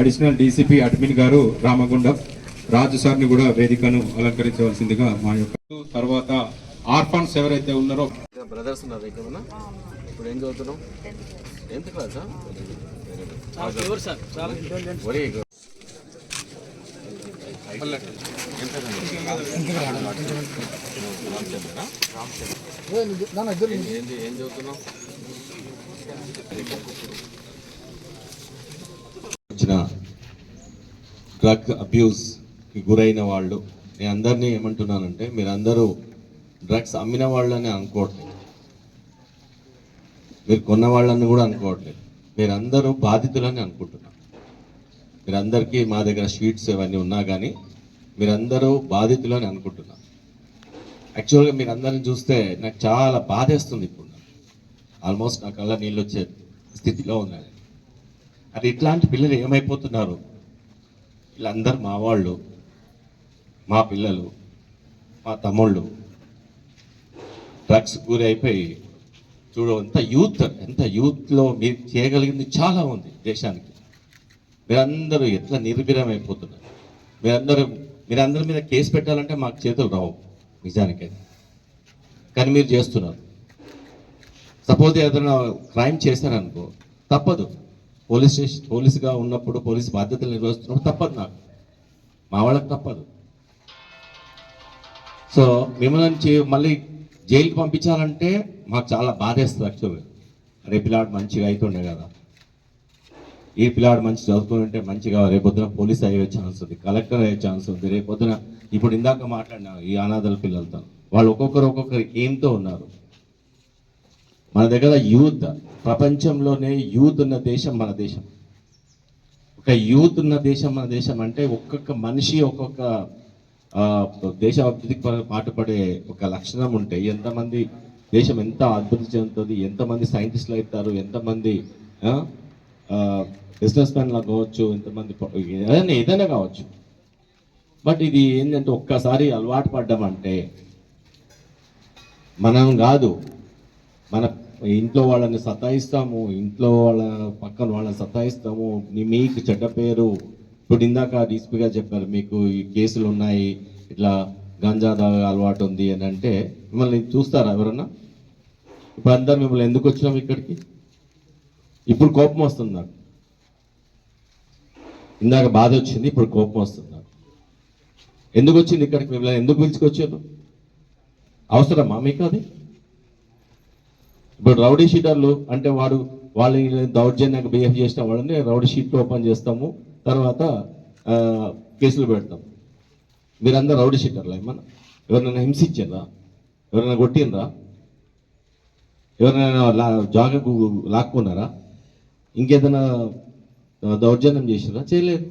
Additional DCP admin గారు రామగుండం రాజు సార్ని కూడా వేదికను అలంకరించవలసిందిగా మా యొక్క తర్వాత ఆర్ఫాన్స్ ఎవరైతే ఉన్నారో బ్రదర్స్ ఉన్నారు ఇక్కడ. ఇప్పుడు ఏం చదువుతున్నాం? 10th క్లాసా? ఏం చదువుతున్నాం? డ్రగ్ అబ్యూస్కి గురైన వాళ్ళు, నేను అందరినీ ఏమంటున్నానంటే మీరందరూ డ్రగ్స్ అమ్మిన వాళ్ళని అనుకోవట్లేదు, మీరు కొన్న వాళ్ళని కూడా అనుకోవట్లేదు, మీరందరూ బాధితులని అనుకుంటున్నారు. మీరందరికీ మా దగ్గర షీట్స్ ఇవన్నీ ఉన్నా కానీ మీరందరూ బాధితులని అనుకుంటున్నారు. యాక్చువల్గా మీరందరిని చూస్తే నాకు చాలా బాధేస్తుంది. ఇప్పుడు ఆల్మోస్ట్ నా కళ్ళ నీళ్ళు వచ్చే స్థితిలో ఉన్నాయి. అది ఇట్లాంటి పిల్లలు ఏమైపోతున్నారు? వీళ్ళందరూ మా వాళ్ళు, మా పిల్లలు, మా తమ్ముళ్ళు డ్రగ్స్ గురి అయిపోయి చూడు ఎంత యూత్లో మీరు చేయగలిగింది చాలా ఉంది దేశానికి. మీరందరూ ఎట్లా నిర్వీర్యం అయిపోతున్నారు. మీరందరి మీద కేసు పెట్టాలంటే మాకు చేతులు రావు నిజానికి, కానీ మీరు చేస్తున్నారు. సపోజ్ ఏదైనా క్రైమ్ చేశారనుకో తప్పదు, పోలీసుగా ఉన్నప్పుడు పోలీసు బాధ్యతలు నిర్వహిస్తున్నప్పుడు తప్పదు, నాకు మా వాళ్ళకి తప్పదు. సో మిమ్మల్ని మళ్ళీ జైలుకి పంపించాలంటే మాకు చాలా బాధేస్తుంది. యాక్చువల్గా రేపు పిల్లాడు మంచిగా అవుతుండే కదా, ఈ పిల్లాడు మంచి చదువుకుంటే మంచిగా రేపొద్దున పోలీస్ అయ్యే ఛాన్స్ ఉంది, కలెక్టర్ అయ్యే ఛాన్స్ ఉంది. రేపొద్దున ఇప్పుడు ఇందాక మాట్లాడిన ఈ అనాథల పిల్లలతో వాళ్ళు ఒక్కొక్కరు ఏంతో ఉన్నారు. మన దగ్గర యూత్, ప్రపంచంలోనే యూత్ ఉన్న దేశం మన దేశం. ఒక యూత్ ఉన్న దేశం మన దేశం అంటే ఒక్కొక్క మనిషి ఒక్కొక్క దేశ అభివృద్ధికి పాటుపడే ఒక లక్షణం ఉంటే ఎంతమంది దేశం ఎంత అభివృద్ధి చెందుతుంది, ఎంతమంది సైంటిస్టులు అవుతారు, ఎంతమంది బిజినెస్ మ్యాన్లా కావచ్చు, ఎంతమంది ఏదైనా కావచ్చు. బట్ ఇది ఏంటంటే ఒక్కసారి అలవాటు పడ్డామంటే మనం కాదు, మన ఇంట్లో వాళ్ళని సతాయిస్తాము, ఇంట్లో వాళ్ళ పక్కన వాళ్ళని సతాయిస్తాము, మీకు చెడ్డ పేరు. ఇప్పుడు ఇందాక డీసీపీగా చెప్పారు మీకు ఈ కేసులు ఉన్నాయి, ఇట్లా గంజా అలవాటు ఉంది అని అంటే మిమ్మల్ని చూస్తారా ఎవరన్నా? ఇప్పుడు అందరు మిమ్మల్ని ఎందుకు వచ్చినాం ఇక్కడికి? ఇప్పుడు కోపం వస్తుంది నాకు. ఇందాక బాధ వచ్చింది, ఇప్పుడు కోపం వస్తుంది నాకు. ఎందుకు వచ్చింది ఇక్కడికి? మిమ్మల్ని ఎందుకు పిలుచుకొచ్చారు? అవసరమా మీకు అది? ఇప్పుడు రౌడీ షీటర్లు అంటే వాళ్ళు దౌర్జన్యంగా బిహేవ్ చేసిన వాళ్ళని రౌడీ షీట్లు ఓపెన్ చేస్తాము, తర్వాత కేసులు పెడతాం. మీరందరూ రౌడీ షీటర్లా? ఏమన్నా ఎవరినైనా హింసించారా? ఎవరైనా కొట్టినరా? ఎవరైనా జాగకు లాక్కున్నారా? ఇంకేదైనా దౌర్జన్యం చేసినారా? చేయలేదు.